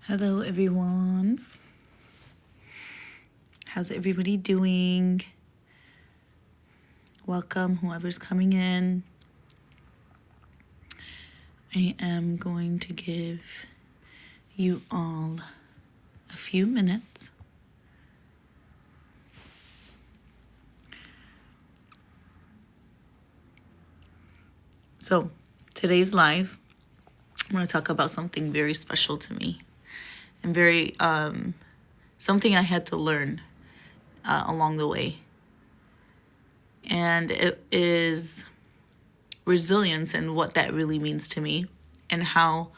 Hello, everyone. How's everybody doing? Welcome, whoever's coming in. I am going to give you all a few minutes. So, today's live, I'm going to talk about something very special to me and very something I had to learn along the way. And it is resilience and what that really means to me and how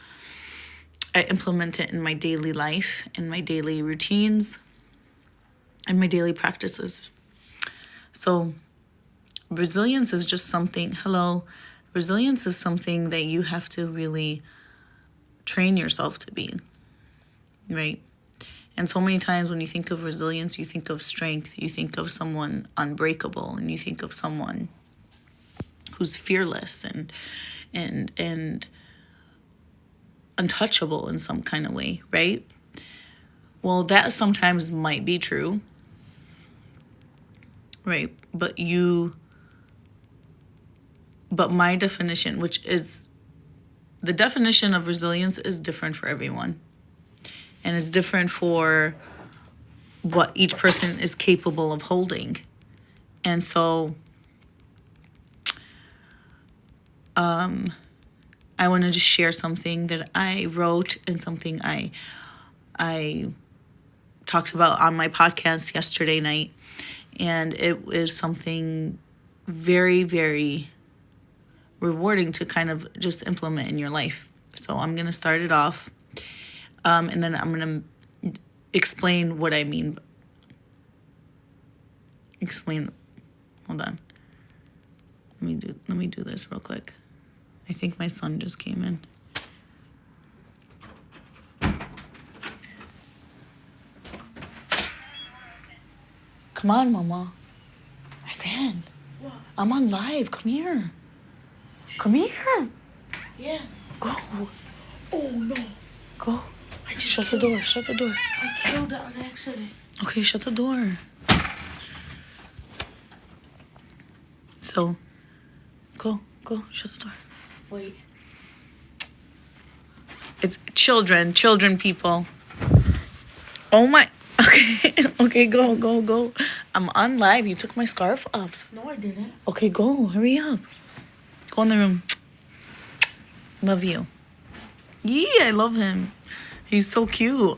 I implement it in my daily life, in my daily routines, and my daily practices. So resilience is just something, resilience is something that you have to really train yourself to be, right? And so many times when you think of resilience, you think of strength, you think of someone unbreakable, and you think of someone who's fearless and untouchable in some kind of way, right? Well, that sometimes might be true, right? But my definition, which is the definition of resilience, is different for everyone. And it's different for what each person is capable of holding. And so I want to just share something that I wrote and something I talked about on my podcast yesterday night. And it was something very, very rewarding to kind of just implement in your life. So I'm going to start it off. And then I'm going to explain what I mean. Hold on. Let me do this real quick. I think my son just came in. Come on, Mama. I said, what? I'm on live. Come here. Come here. Yeah. Go. Oh, no. Go. Shut the door. Shut the door. I killed it on accident. Okay, shut the door. So, go. Shut the door. Wait. It's children, people. Oh my. Okay, go. I'm on live. You took my scarf off. No, I didn't. Okay, go. Hurry up. Go in the room. Love you. Yeah, I love him. He's so cute.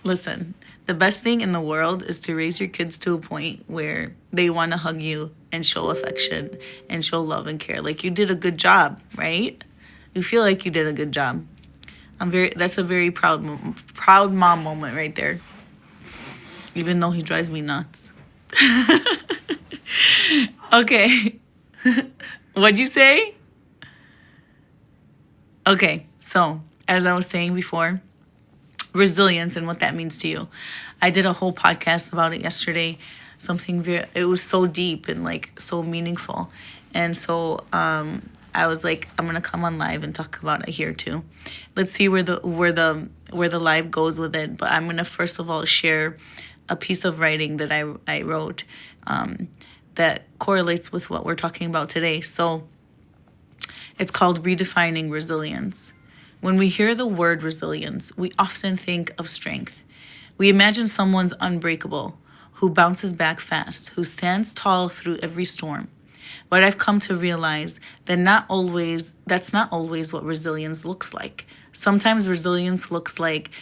Listen, the best thing in the world is to raise your kids to a point where they want to hug you and show affection and show love and care. Like, you did a good job, right? You feel like you did a good job. That's a very proud mom moment right there. Even though he drives me nuts. Okay. What'd you say? Okay, so as I was saying before, resilience and what that means to you. I did a whole podcast about it yesterday. It was so deep and like so meaningful. And so I was like, I'm gonna come on live and talk about it here too. Let's see where the live goes with it. But I'm gonna first of all share a piece of writing that I wrote that correlates with what we're talking about today. So it's called Redefining Resilience. When we hear the word resilience, we often think of strength. We imagine someone's unbreakable, who bounces back fast, who stands tall through every storm. But I've come to realize that that's not always what resilience looks like. Sometimes resilience looks like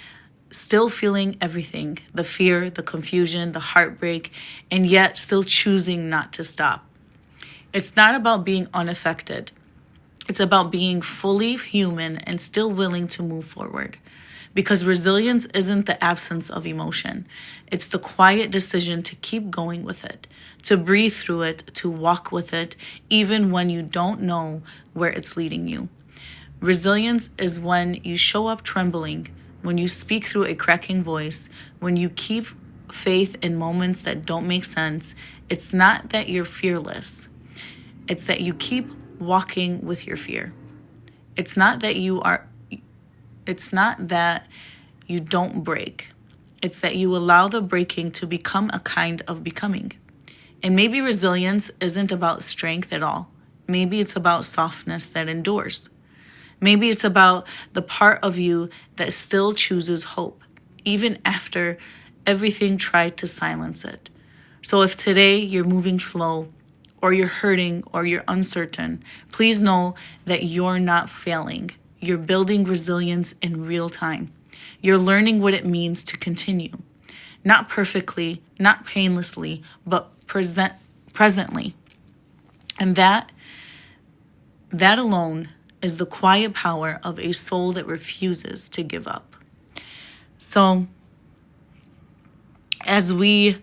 still feeling everything, the fear, the confusion, the heartbreak, and yet still choosing not to stop. It's not about being unaffected. It's about being fully human and still willing to move forward. Because resilience isn't the absence of emotion. It's the quiet decision to keep going with it, to breathe through it, to walk with it, even when you don't know where it's leading you. Resilience is when you show up trembling, when you speak through a cracking voice, when you keep faith in moments that don't make sense. It's not that you're fearless. It's that you keep walking with your fear. It's not that you don't break. It's that you allow the breaking to become a kind of becoming. And maybe resilience isn't about strength at all. Maybe it's about softness that endures. Maybe it's about the part of you that still chooses hope, even after everything tried to silence it. So if today you're moving slow, or you're hurting, or you're uncertain, please know that you're not failing. You're building resilience in real time. You're learning what it means to continue. Not perfectly, not painlessly, but presently. And that alone is the quiet power of a soul that refuses to give up. So, as we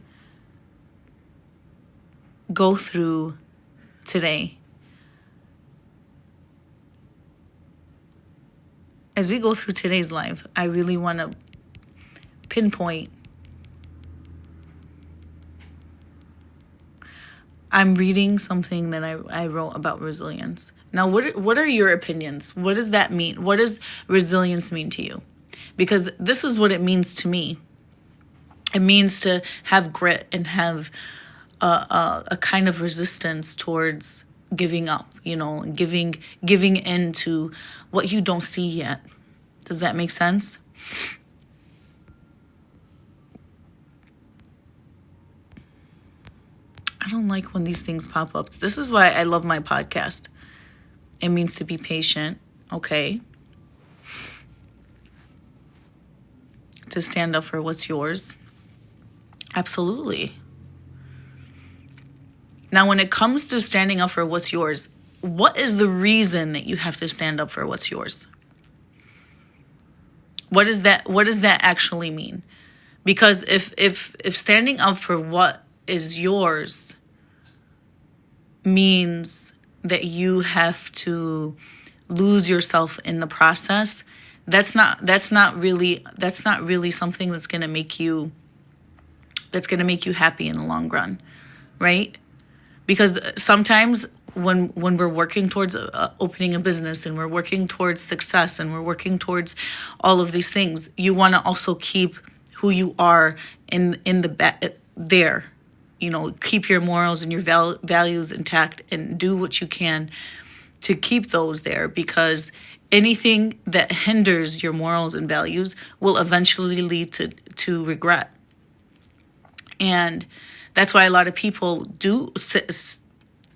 go through today, as we go through today's life, I really want to pinpoint. I'm reading something that I wrote about resilience. Now, what are your opinions? What does that mean? What does resilience mean to you? Because this is what it means to me. It means to have grit and have a kind of resistance towards giving up, giving in to what you don't see yet. Does that make sense? I don't like when these things pop up. This is why I love my podcast. It means to be patient, okay? To stand up for what's yours. Absolutely. Now, when it comes to standing up for what's yours, what is the reason that you have to stand up for what's yours? What does that actually mean? Because if standing up for what is yours means that you have to lose yourself in the process, that's not really something that's going to make you happy in the long run, right? Because sometimes when we're working towards opening a business, and we're working towards success, and we're working towards all of these things, you want to also keep who you are in the there. Keep your morals and your values intact, and do what you can to keep those there, because anything that hinders your morals and values will eventually lead to regret. And that's why a lot of people do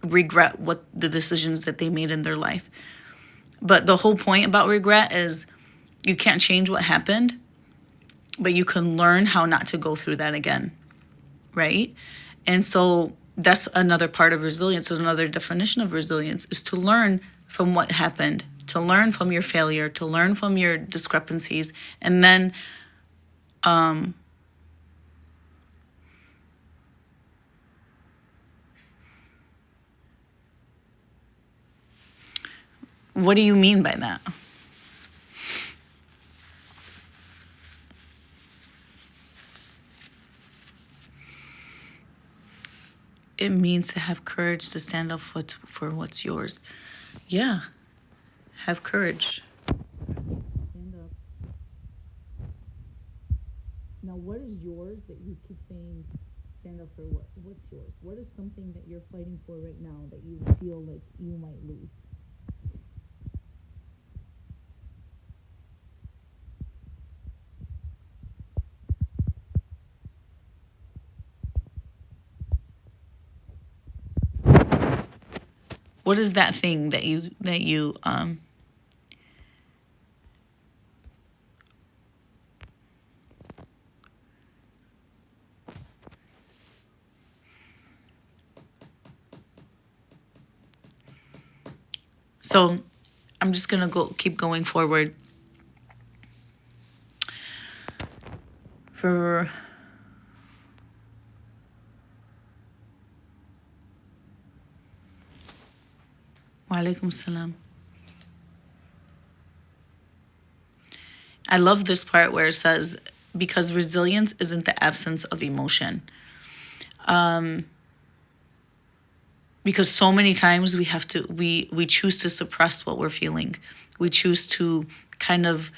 regret what the decisions that they made in their life. But the whole point about regret is you can't change what happened, but you can learn how not to go through that again, right? And so that's another part of resilience, another definition of resilience, is to learn from what happened, to learn from your failure, to learn from your discrepancies, and then what do you mean by that? It means to have courage to stand up for what's yours. Yeah, have courage. Stand up. Now, what is yours that you keep saying stand up for? What's yours? What is something that you're fighting for right now that you feel like you might lose? What is that thing that you So I'm just gonna keep going forward. for Walaikum salam. I love this part where it says, because resilience isn't the absence of emotion. Because so many times we choose to suppress what we're feeling. We choose to kind of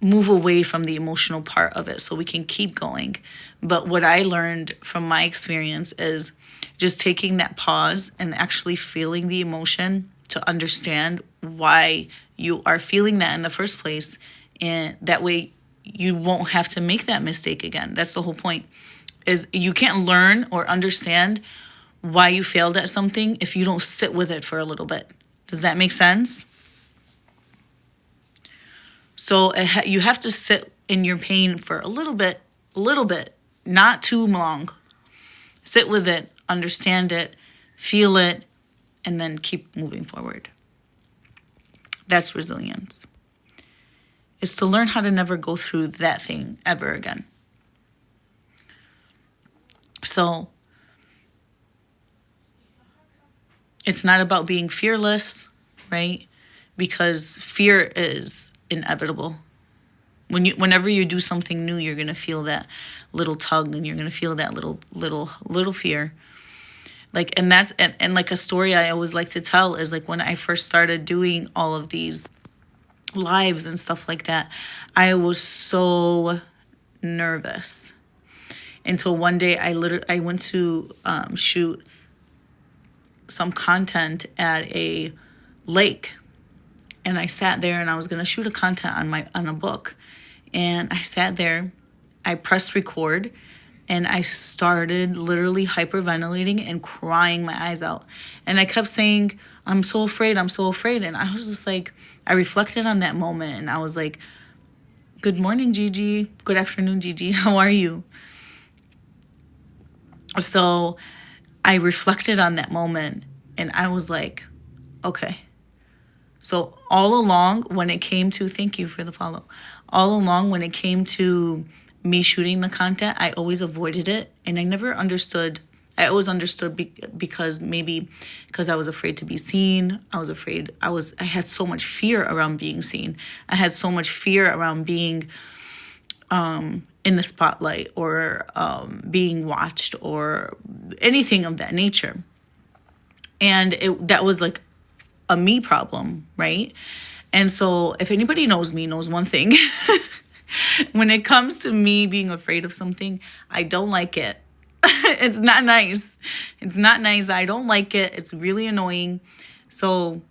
move away from the emotional part of it so we can keep going. But what I learned from my experience is just taking that pause and actually feeling the emotion to understand why you are feeling that in the first place. And that way you won't have to make that mistake again. That's the whole point, is you can't learn or understand why you failed at something if you don't sit with it for a little bit. Does that make sense? So you have to sit in your pain for a little bit, not too long. Sit with it, understand it, feel it, and then keep moving forward. That's resilience. It's to learn how to never go through that thing ever again. So it's not about being fearless, right? Because fear is inevitable. Whenever you do something new, you're gonna feel that little tug, and you're gonna feel that little fear. Like, and that's and like a story I always like to tell is like when I first started doing all of these lives and stuff like that, I was so nervous until one day I went to shoot some content at a lake, and I sat there and I was going to shoot a content on a book, and I sat there, I pressed record, and I started literally hyperventilating and crying my eyes out. And I kept saying, I'm so afraid. And I was just like, I reflected on that moment, and I was like, good morning, Gigi. Good afternoon, Gigi. How are you? So I reflected on that moment, and I was like, okay. So all along when it came to, thank you for the follow. All along when it came to me shooting the content, I always avoided it. And I never understood. I always understood because I was afraid to be seen. I had so much fear around being seen. I had so much fear around being in the spotlight or being watched or anything of that nature. And that was like a me problem, right? And so if anybody knows me, knows one thing. When it comes to me being afraid of something, I don't like it. It's not nice. I don't like it. It's really annoying. So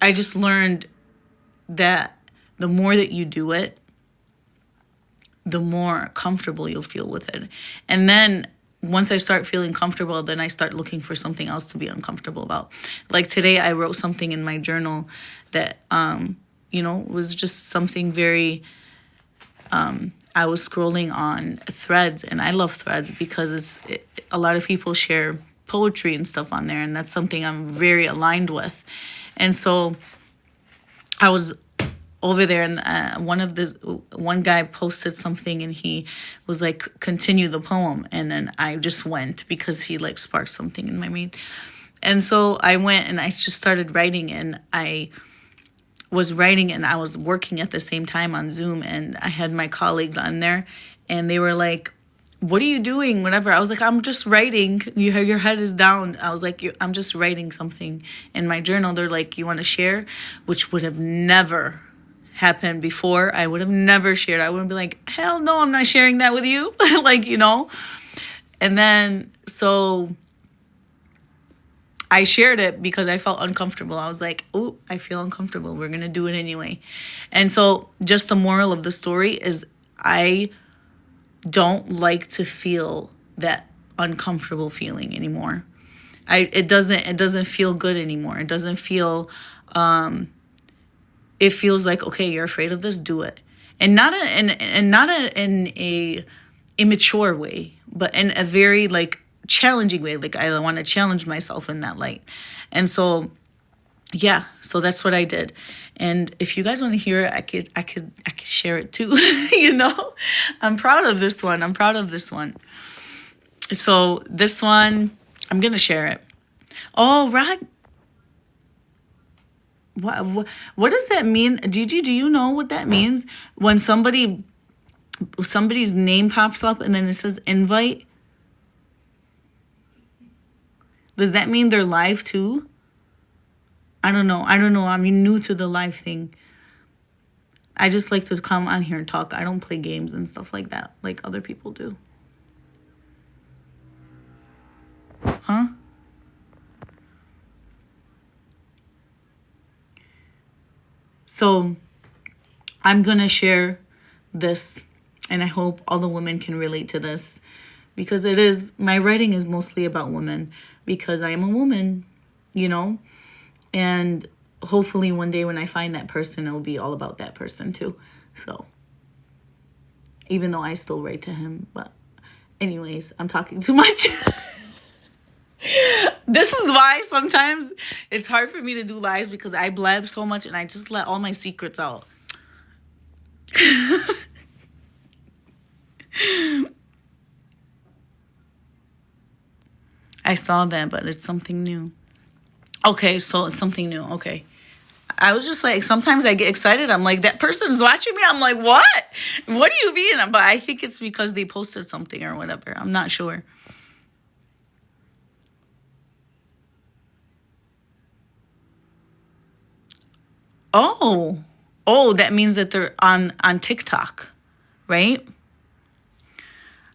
I just learned that the more that you do it, the more comfortable you'll feel with it. And then once I start feeling comfortable, then I start looking for something else to be uncomfortable about. Like today, I wrote something in my journal that, was just something very, I was scrolling on Threads, and I love Threads because a lot of people share poetry and stuff on there, and that's something I'm very aligned with. And so I was over there, and one guy posted something, and he was like, continue the poem. And then I just went because he like sparked something in my mind. And so I went and I just started writing, and I was writing and I was working at the same time on Zoom, and I had my colleagues on there, and they were like, what are you doing? Whatever. I was like, I'm just writing. Your head is down. I was like, I'm just writing something in my journal. They're like, you want to share? Which would have never happened before. I would have never shared. I wouldn't be like, hell no, I'm not sharing that with you. And then so I shared it because I felt uncomfortable. I was like, oh, I feel uncomfortable. We're going to do it anyway. And so just the moral of the story is I don't like to feel that uncomfortable feeling anymore. It doesn't feel good anymore. It doesn't feel, it feels like, okay, you're afraid of this, do it. And not in a immature way, but in a very like challenging way. Like I want to challenge myself in that light. And so yeah, so that's what I did. And if you guys want to hear it, I could share it too. I'm proud of this one. I'm proud of this one. So this one, I'm gonna share it. Oh, right. What does that mean? Gigi, do you know what that means when somebody's name pops up and then it says invite? Does that mean they're live too? I don't know. I'm new to the live thing. I just like to come on here and talk. I don't play games and stuff like that like other people do. Huh? So I'm going to share this, and I hope all the women can relate to this, because my writing is mostly about women, because I am a woman, and hopefully one day when I find that person, it will be all about that person too. So even though I still write to him, but anyways, I'm talking too much. This is why sometimes it's hard for me to do lives, because I blab so much and I just let all my secrets out. I saw that, but it's something new. Okay, so it's something new. Okay. I was just like, sometimes I get excited. I'm like, that person's watching me. I'm like, what? What do you mean? But I think it's because they posted something or whatever. I'm not sure. Oh, that means that they're on TikTok, right?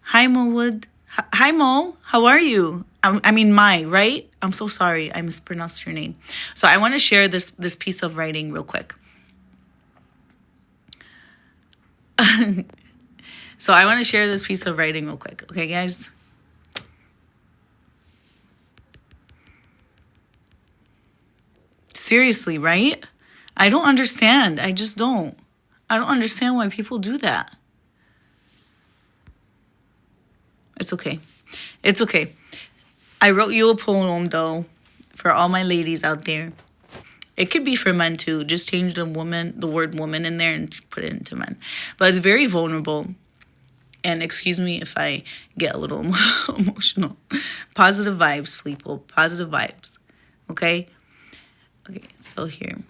Hi, Mo Wood. Hi, Mo. How are you? I mean, Mai, right? I'm so sorry. I mispronounced your name. So I want to share this piece of writing real quick. So I want to share this piece of writing real quick. Okay, guys? Seriously, right? I don't understand. I just don't. I don't understand why people do that. It's okay. It's okay. I wrote you a poem, though, for all my ladies out there. It could be for men, too. Just change the word woman in there and put it into men. But it's very vulnerable. And excuse me if I get a little emotional. Positive vibes, people. Positive vibes. Okay? Okay, so here.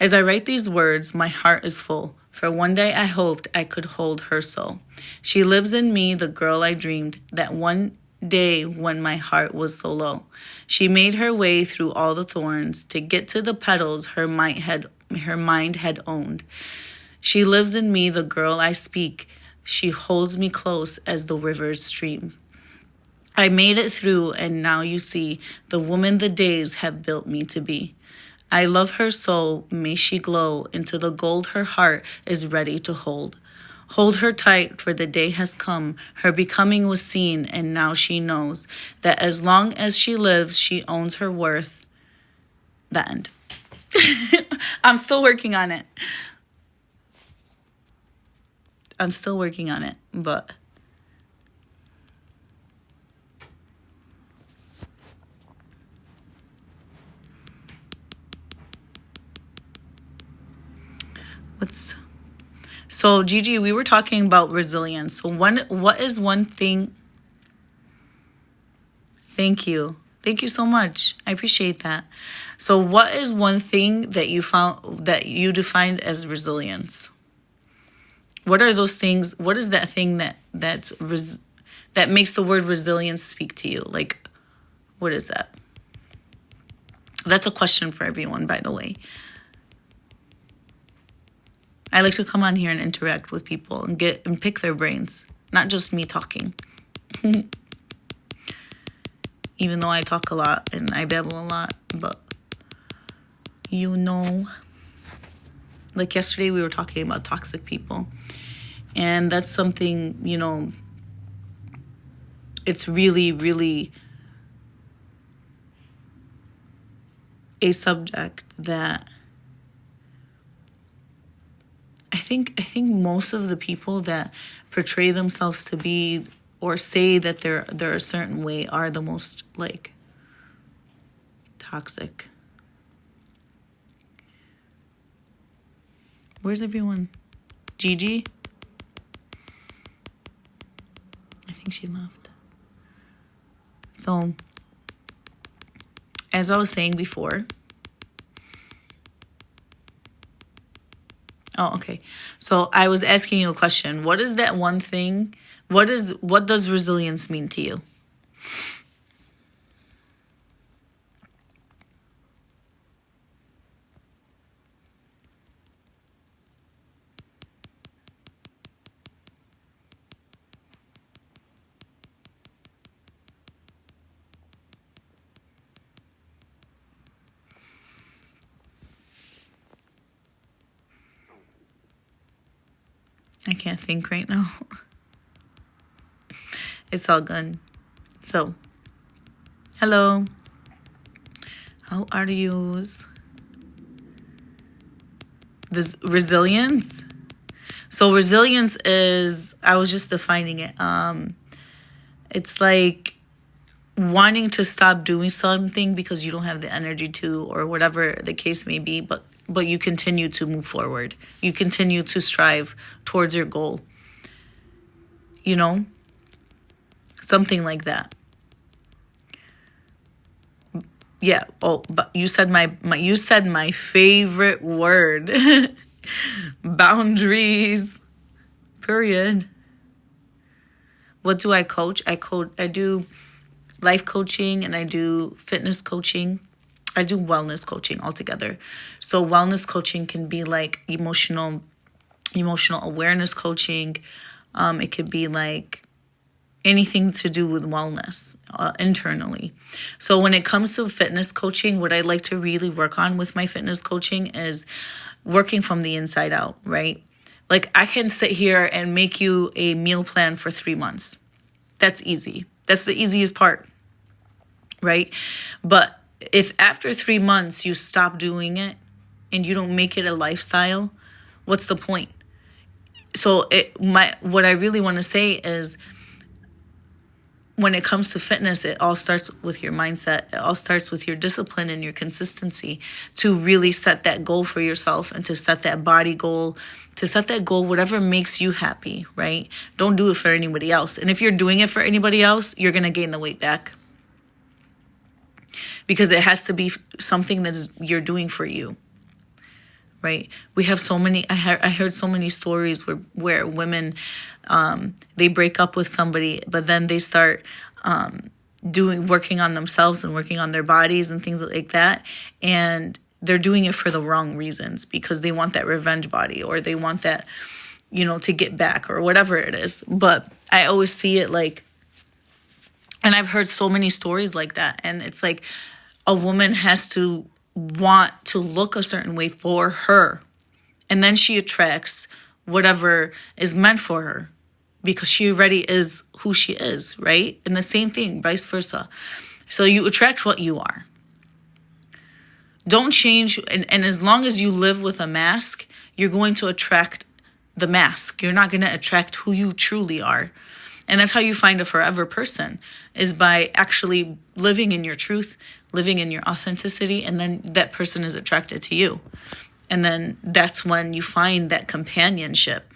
As I write these words, my heart is full, for one day I hoped I could hold her soul. She lives in me, the girl I dreamed, that one day when my heart was so low. She made her way through all the thorns to get to the petals her mind had owned. She lives in me, the girl I speak. She holds me close as the river's stream. I made it through, and now you see the woman the days have built me to be. I love her so, may she glow into the gold her heart is ready to hold. Hold her tight, for the day has come, her becoming was seen, and now she knows that as long as she lives, she owns her worth. The end. I'm still working on it. But so Gigi, we were talking about resilience. So what is one thing? Thank you so much. I appreciate that. So what is one thing that you found that you defined as resilience? What are those things? What is that thing that makes the word resilience speak to you? Like, what is that? That's a question for everyone, by the way. I like to come on here and interact with people and pick their brains, not just me talking. Even though I talk a lot and I babble a lot, but like yesterday we were talking about toxic people, and that's something, it's really, really a subject that I think most of the people that portray themselves to be or say that they're a certain way are the most, like, Toxic. Where's everyone? Gigi? I think she left. So, as I was saying before, oh, okay. So I was asking you a question. What is that one thing? What does resilience mean to you? I can't think right now. It's all good. So, hello. How are yous? This resilience. So resilience is, I was just defining it. It's like wanting to stop doing something because you don't have the energy to, or whatever the case may be, but you continue to move forward. You continue to strive towards your goal. You know? Something like that. Yeah. Oh, but you said my favorite word. Boundaries. Period. What do I coach? I do life coaching and I do fitness coaching. I do wellness coaching altogether. So wellness coaching can be like emotional awareness coaching. It could be like anything to do with wellness internally. So when it comes to fitness coaching, what I like to really work on with my fitness coaching is working from the inside out, right? Like I can sit here and make you a meal plan for 3 months. That's easy. That's the easiest part, right? But if after 3 months you stop doing it and you don't make it a lifestyle, what's the point? So what I really want to say is, when it comes to fitness, it all starts with your mindset. It all starts with your discipline and your consistency to really set that goal for yourself and to set that body goal, whatever makes you happy, right? Don't do it for anybody else. And if you're doing it for anybody else, you're going to gain the weight back. Because it has to be something that you're doing for you, right? We have so many, I heard so many stories where women, they break up with somebody, but then they start working on themselves and working on their bodies and things like that. And they're doing it for the wrong reasons because they want that revenge body or they want that, to get back or whatever it is. But I always see it like, and I've heard so many stories like that. And it's like a woman has to want to look a certain way for her. And then she attracts whatever is meant for her because she already is who she is, right? And the same thing, vice versa. So you attract what you are. Don't change. And as long as you live with a mask, you're going to attract the mask. You're not going to attract who you truly are. And that's how you find a forever person, is by actually living in your truth, living in your authenticity, and then that person is attracted to you. And then that's when you find that companionship,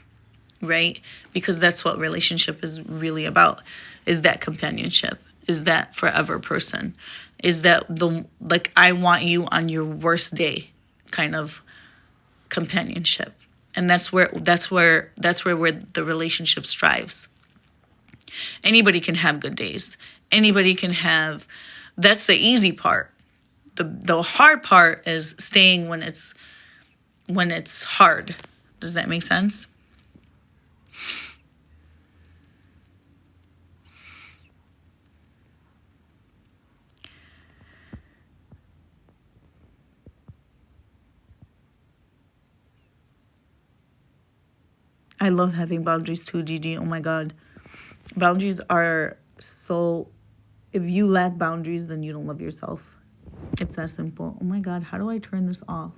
right? Because that's what relationship is really about, is that companionship, is that forever person, is that I want you on your worst day kind of companionship. And that's where the relationship strives. Anybody can have good days. Anybody can have, that's the easy part. The hard part is staying when it's hard. Does that make sense? I love having boundaries too, Gigi. Oh my God. Boundaries are so, if you lack boundaries, then you don't love yourself. It's that simple. Oh my God, how do I turn this off?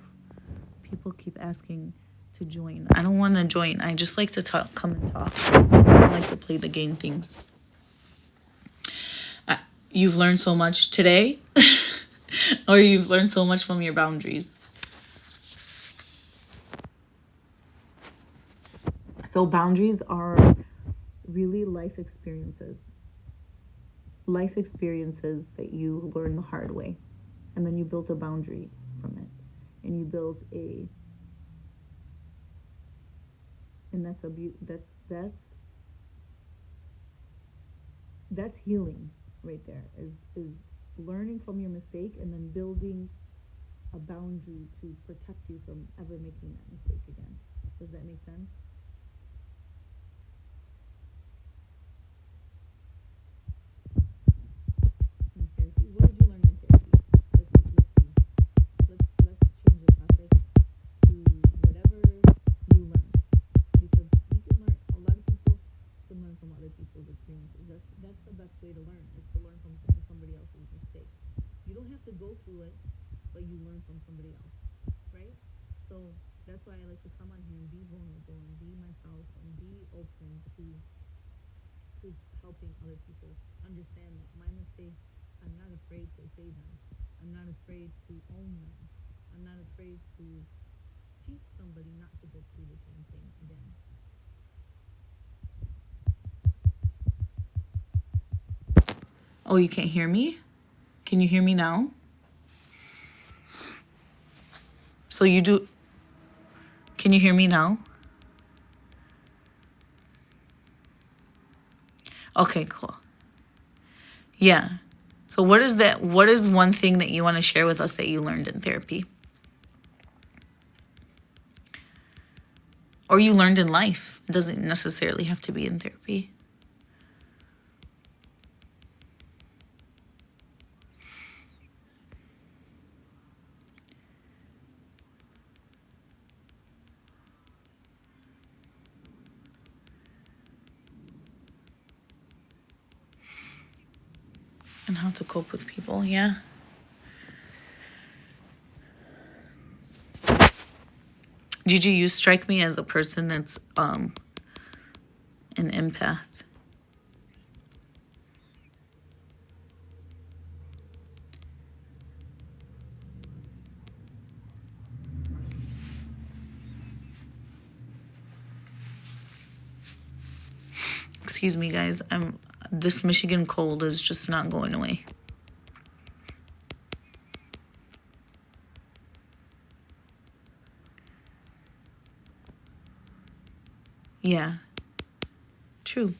People keep asking to join. I don't want to join. I just like to come and talk. I like to play the game things. You've learned so much today. Or you've learned so much from your boundaries. So boundaries are really life experiences. Life experiences that you learn the hard way. And then you built a boundary from it. And you built and that's healing right there. Is learning from your mistake and then building a boundary to protect you from ever making that mistake again. Does that make sense? In therapy, what did you learn in therapy? Let's see. Let's change the topic to whatever you learned, because you can learn. A lot of people can learn from other people's experiences. That's the best way to learn, is to learn from somebody else's mistake. You don't have to go through it, but you learn from somebody else, right? So that's why I like to come on here and be vulnerable and be myself and be open to helping other people understand that my mistakes, I'm not afraid to say them. I'm not afraid to own them. I'm not afraid to teach somebody not to go through the same thing again. Oh, you can't hear me? Can you hear me now? So you do. Can you hear me now? Okay, cool. Yeah. So what is that? What is one thing that you want to share with us that you learned in therapy? Or you learned in life? It doesn't necessarily have to be in therapy. And how to cope with people, yeah. Gigi, you strike me as a person that's an empath. Excuse me, guys. This Michigan cold is just not going away. Yeah. True.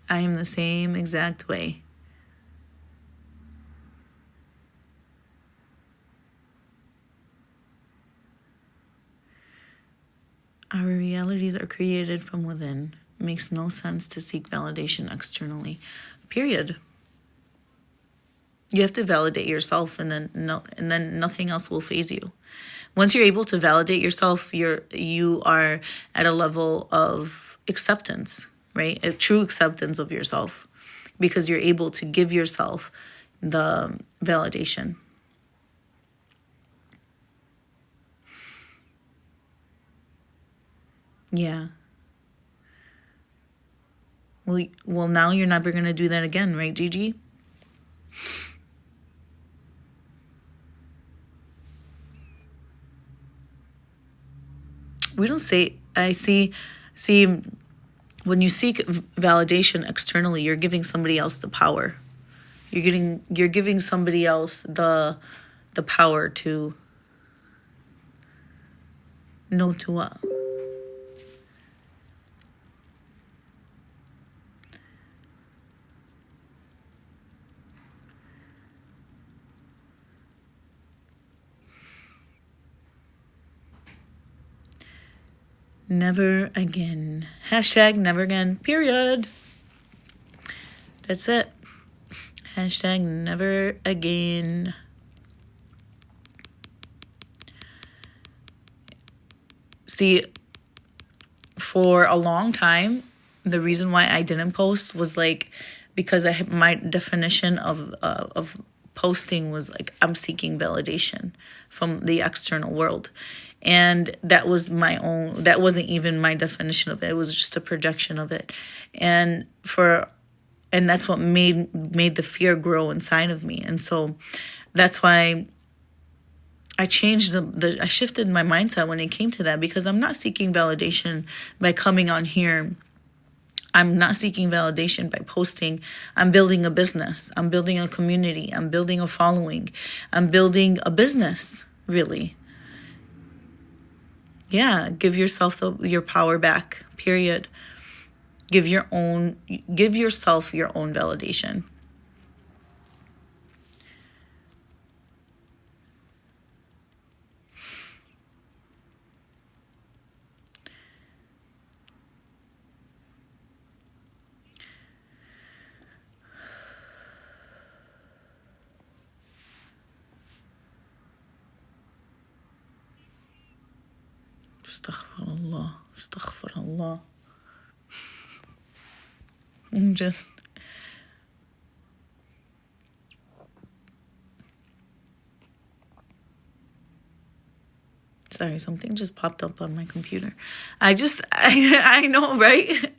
I am the same exact way. Our realities are created from within. It makes no sense to seek validation externally. Period. You have to validate yourself, and then nothing else will faze you. Once you're able to validate yourself, you are at a level of acceptance, right? A true acceptance of yourself, because you're able to give yourself the validation. Yeah. Well, now you're never going to do that again, right, Gigi? We don't say, see, when you seek validation externally, you're giving somebody else the power. You're giving somebody else the power to know to what? Never again. Hashtag never again. Period. That's it. Hashtag never again. See, for a long time, the reason why I didn't post was like because my definition of posting was like I'm seeking validation from the external world. And that was my own, that wasn't even my definition of it. It was just a projection of it. And for And that's what made the fear grow inside of me. And so that's why I changed I shifted my mindset when it came to that, because I'm not seeking validation by coming on here. I'm not seeking validation by posting. I'm building a business. I'm building a community. I'm building a following. I'm building a business, really. Yeah, give yourself your power back, period. Give yourself your own validation. Astaghfirullah, astaghfirullah. I'm just... Sorry, something just popped up on my computer. I know, right?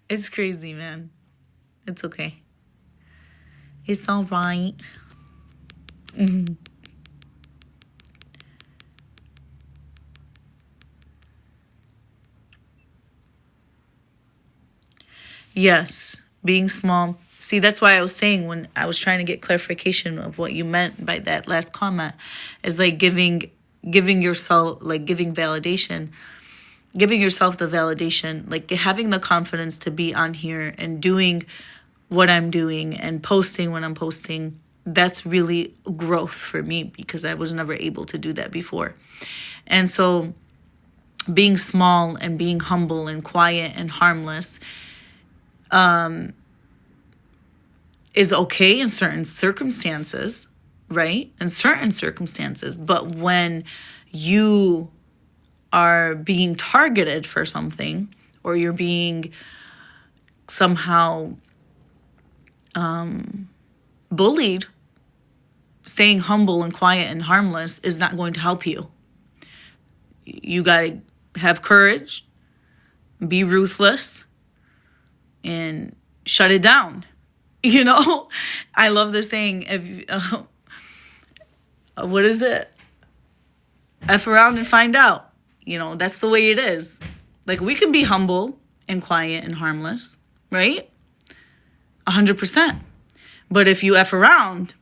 It's crazy, man. It's okay. It's all right. Mm-hmm. Yes, being small. See, that's why I was saying, when I was trying to get clarification of what you meant by that last comment, is like giving yourself, like giving validation, giving yourself the validation, like having the confidence to be on here and doing what I'm doing and posting when I'm posting. That's really growth for me, because I was never able to do that before. And so being small and being humble and quiet and harmless is okay in certain circumstances, right? In certain circumstances. But when you are being targeted for something, or you're being somehow bullied, staying humble and quiet and harmless is not going to help you. You got to have courage, be ruthless, and shut it down. You know, I love this saying, what is it? F around and find out. You know, that's the way it is. Like, we can be humble and quiet and harmless, right? 100%. But if you F around,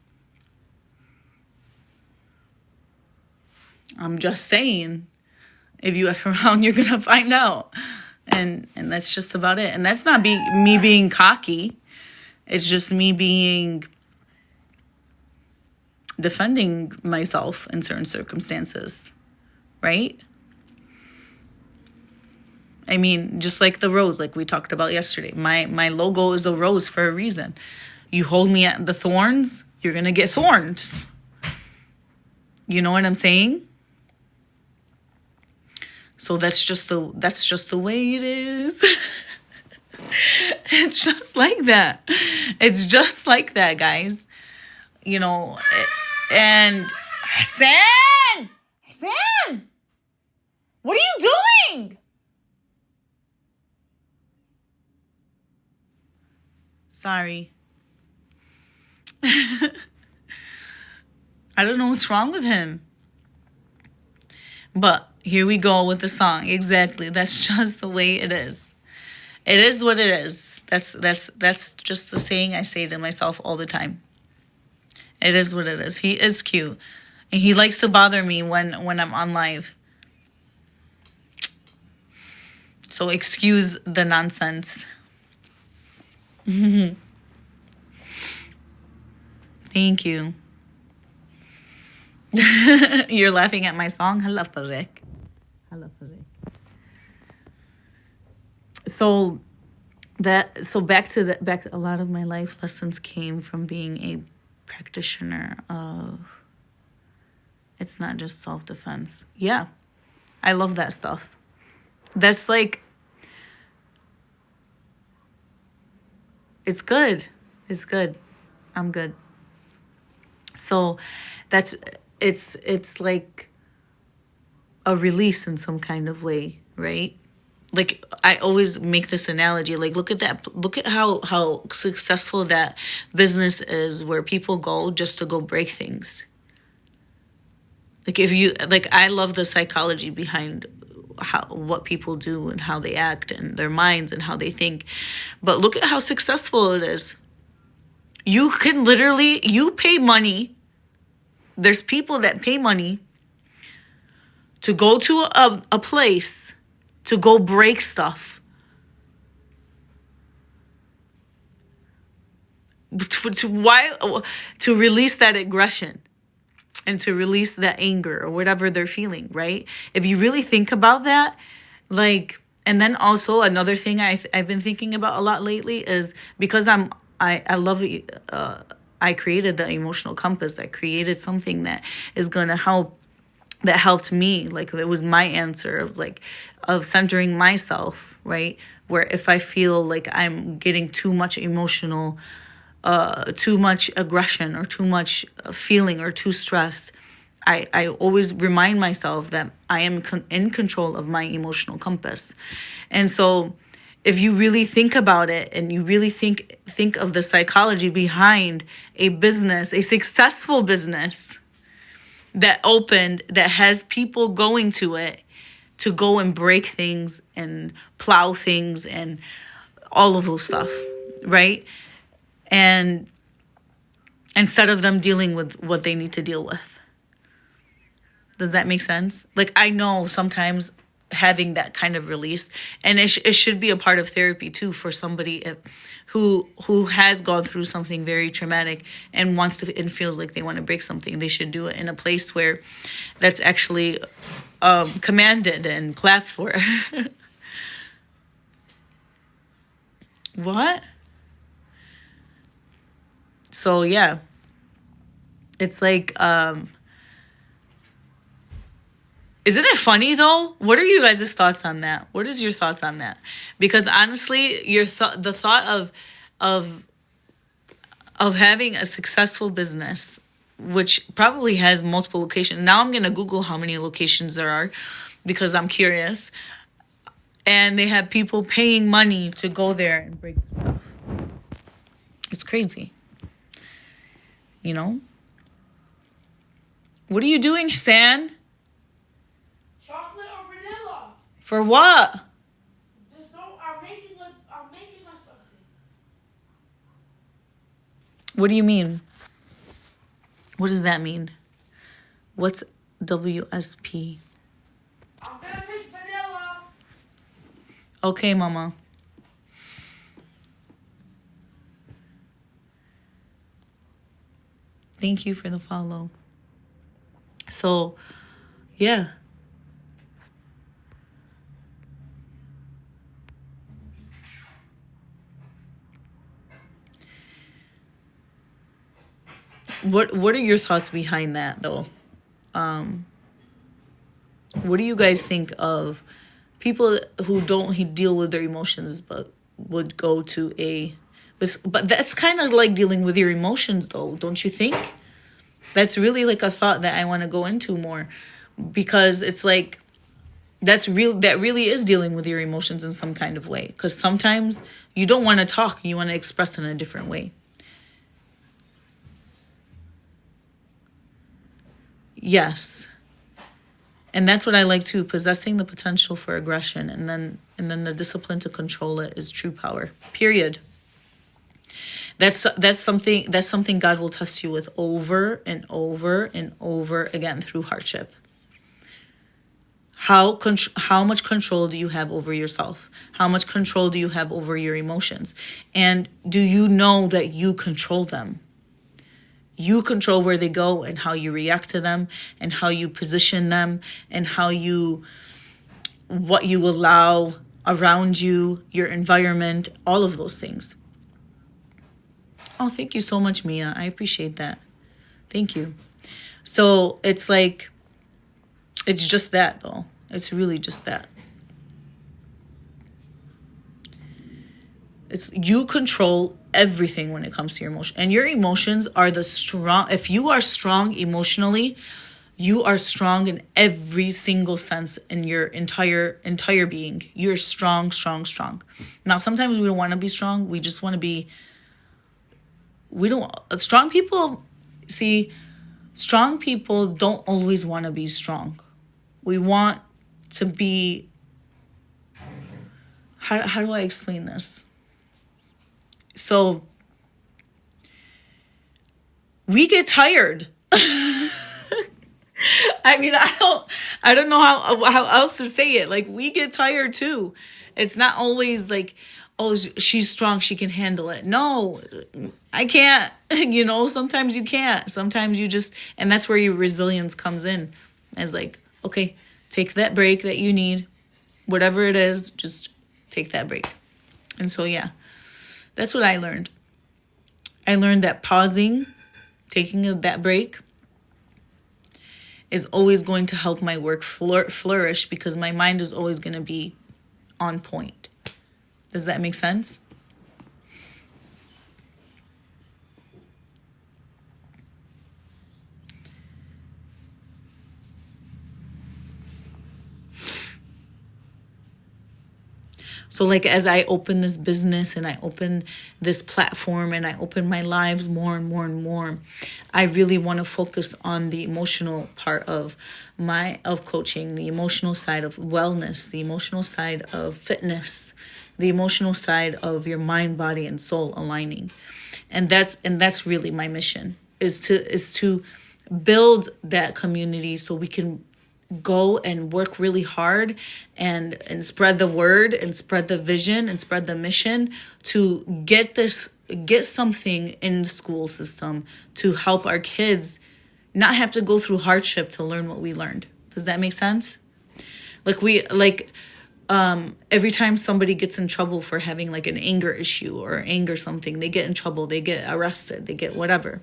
I'm just saying, if you F around, you're going to find out. And that's just about it. And that's not me being cocky. It's just me defending myself in certain circumstances, right? I mean, just like the rose, like we talked about yesterday. My logo is a rose for a reason. You hold me at the thorns, you're going to get thorns. You know what I'm saying? So that's just the way it is. It's just like that. It's just like that, guys. You know, and Hassan, what are you doing? Sorry. I don't know what's wrong with him. But here we go with the song. Exactly. That's just the way it is. It is what it is. That's just the saying I say to myself all the time. It is what it is. He is cute. And he likes to bother me when I'm on live. So excuse the nonsense. Thank you. You're laughing at my song? Hala farek. So back to a lot of my life lessons came from being a practitioner of, it's not just self-defense. Yeah, I love that stuff. That's like, it's good. I'm good. So it's like a release in some kind of way, right? like I always make this analogy, like look at how successful that business is, where people go just to go break things. Like if you like, I love the psychology behind what people do and how they act and their minds and how they think. But look at how successful it is. You can literally, you pay money. There's people that pay money to go to a place to go break stuff. To release that aggression and to release that anger or whatever they're feeling, right? If you really think about that, like, and then also another thing I've been thinking about a lot lately is because I love I created the emotional compass. I created something that is gonna help, that helped me. Like it was my answer of centering myself, right? Where if I feel like I'm getting too much emotional, too much aggression or too much feeling or too stressed, I always remind myself that I am in control of my emotional compass. And so if you really think about it and you really think of the psychology behind a business, a successful business that opened, that has people going to it to go and break things and plow things and all of those stuff, right? And instead of them dealing with what they need to deal with. Does that make sense? Like, I know sometimes having that kind of release, and it should be a part of therapy too, for somebody who has gone through something very traumatic and wants to, and feels like they want to break something. They should do it in a place where that's actually commanded and clapped for. What? So yeah, it's like, isn't it funny though? What are you guys' thoughts on that? What is your thoughts on that? Because honestly, the thought of having a successful business, which probably has multiple locations. Now I'm gonna Google how many locations there are, because I'm curious. And they have people paying money to go there and break stuff. It's crazy. You know? What are you doing, San? Chocolate or vanilla? For what? Just don't. I'm making us something. What do you mean? What does that mean? What's WSP? I'm gonna make vanilla. Okay, Mama. Thank you for the follow. So, yeah. What are your thoughts behind that though? What do you guys think of people who don't deal with their emotions but would go to but that's kind of like dealing with your emotions though, don't you think? That's really like a thought that I want to go into more, because it's like that really is dealing with your emotions in some kind of way, because sometimes you don't want to talk, you want to express in a different way. Yes. And that's what I like too. Possessing the potential for aggression and then the discipline to control it is true power. Period. That's something God will test you with over and over and over again through hardship. How much control do you have over yourself? How much control do you have over your emotions? And do you know that you control them? You control where they go and how you react to them and how you position them and what you allow around you, your environment, all of those things. Oh, thank you so much, Mia. I appreciate that. Thank you. So it's like, it's just that though. It's really just that. You control everything when it comes to your emotion. And your emotions are if you are strong emotionally, You are strong in every single sense in your entire being. You're strong, strong, strong. Now, sometimes we don't want to be strong. We just want to be, we don't, strong people, see, strong people don't always want to be strong. We want to be, how do I explain this? So, we get tired. I mean, I don't know how else to say it. Like, we get tired too. It's not always like, oh, she's strong, she can handle it. No, I can't. Sometimes you can't. Sometimes you just, and that's where your resilience comes in. It's like, okay, take that break that you need. Whatever it is, just take that break. And so, yeah, that's what I learned. I learned that pausing, taking that break, is always going to help my work flourish because my mind is always going to be on point. Does that make sense? So like as I open this business and I open this platform and I open my lives more and more and more, I really want to focus on the emotional part of coaching, the emotional side of wellness, the emotional side of fitness, the emotional side of your mind, body, and soul aligning. And that's really my mission, is to build that community so we can go and work really hard and spread the word and spread the vision and spread the mission to get something in the school system to help our kids not have to go through hardship to learn what we learned. Does that make sense? Every time somebody gets in trouble for having like an anger issue or anger something, they get in trouble, they get arrested, they get whatever.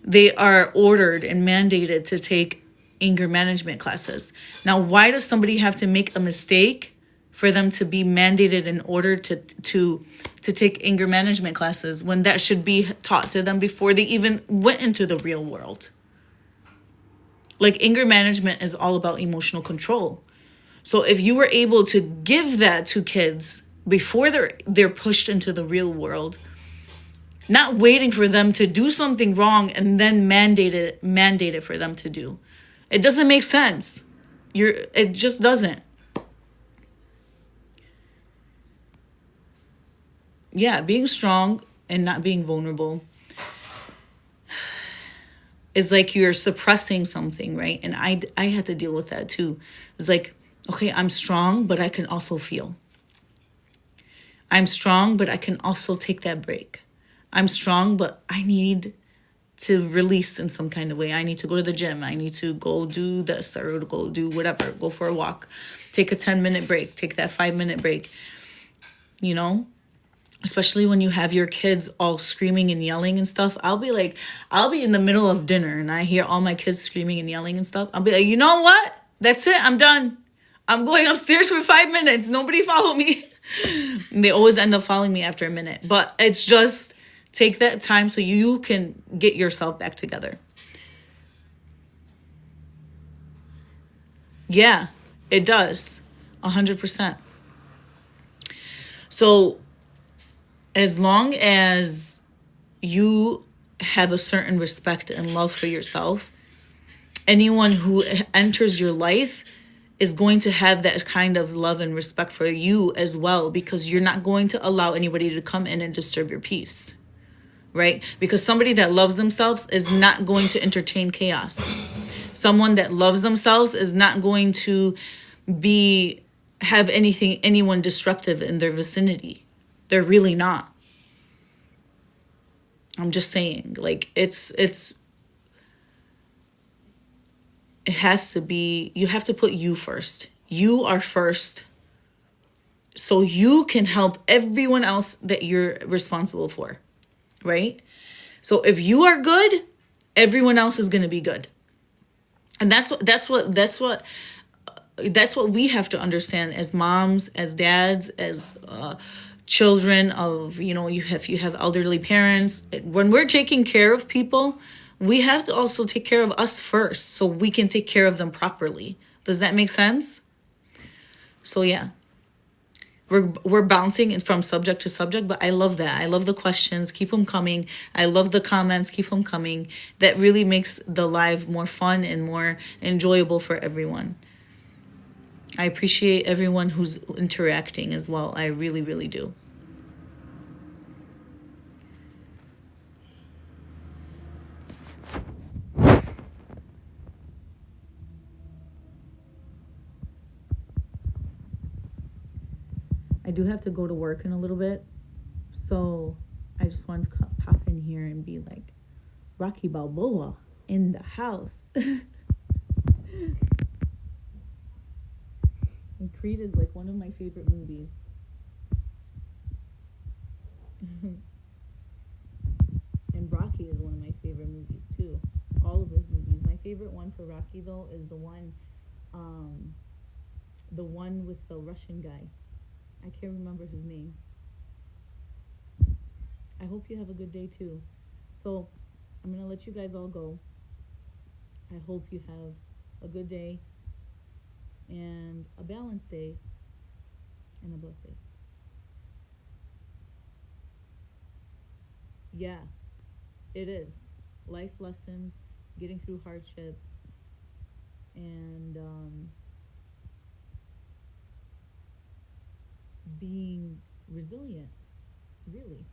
They are ordered and mandated to take anger management classes. Now, why does somebody have to make a mistake for them to be mandated in order to take anger management classes when that should be taught to them before they even went into the real world? Like, anger management is all about emotional control. So if you were able to give that to kids before they're pushed into the real world, not waiting for them to do something wrong and then mandate it for them to do. It doesn't make sense. It just doesn't. Yeah, being strong and not being vulnerable is like you're suppressing something, right? And I had to deal with that too. It's like, okay, I'm strong, but I can also feel. I'm strong, but I can also take that break. I'm strong, but I need to release in some kind of way. I need to go to the gym. I need to go do this or go do whatever. Go for a walk. Take a 10-minute break. Take that 5-minute break. Especially when you have your kids all screaming and yelling and stuff. I'll be in the middle of dinner and I hear all my kids screaming and yelling and stuff. I'll be like, you know what? That's it. I'm done. I'm going upstairs for 5 minutes. Nobody follow me. And they always end up following me after a minute. But it's just, take that time so you can get yourself back together. Yeah, it does. 100%. So as long as you have a certain respect and love for yourself, anyone who enters your life is going to have that kind of love and respect for you as well, because you're not going to allow anybody to come in and disturb your peace. Right? Because somebody that loves themselves is not going to entertain chaos. Someone that loves themselves is not going to have anyone disruptive in their vicinity. They're really not. I'm just saying, like, it has to be, you have to put you first. You are first so you can help everyone else that you're responsible for. Right? So if you are good, everyone else is going to be good. And that's what we have to understand as moms, as dads, as children of, you have elderly parents. When we're taking care of people, we have to also take care of us first so we can take care of them properly. Does that make sense? So yeah, we're bouncing from subject to subject, but I love that. I love the questions. Keep them coming. I love the comments. Keep them coming. That really makes the live more fun and more enjoyable for everyone. I appreciate everyone who's interacting as well. I really, really do. I do have to go to work in a little bit, so I just wanted to pop in here and be like, Rocky Balboa in the house. And Creed is like one of my favorite movies. And Rocky is one of my favorite movies too. All of his movies. My favorite one for Rocky though is the one with the Russian guy. I can't remember his name. I hope you have a good day too. So I'm gonna let you guys all go. I hope you have a good day and a balanced day and a blessed day. Yeah, it is. Life lessons, getting through hardship, and being resilient, really.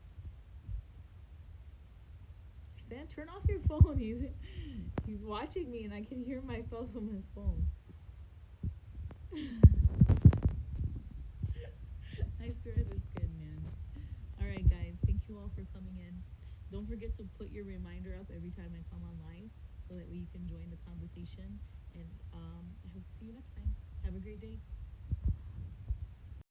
Stan, turn off your phone. He's watching me and I can hear myself from his phone. I swear this kid, man. Alright guys, thank you all for coming in. Don't forget to put your reminder up every time I come on live so that you can join the conversation. And I hope to see you next time. Have a great day.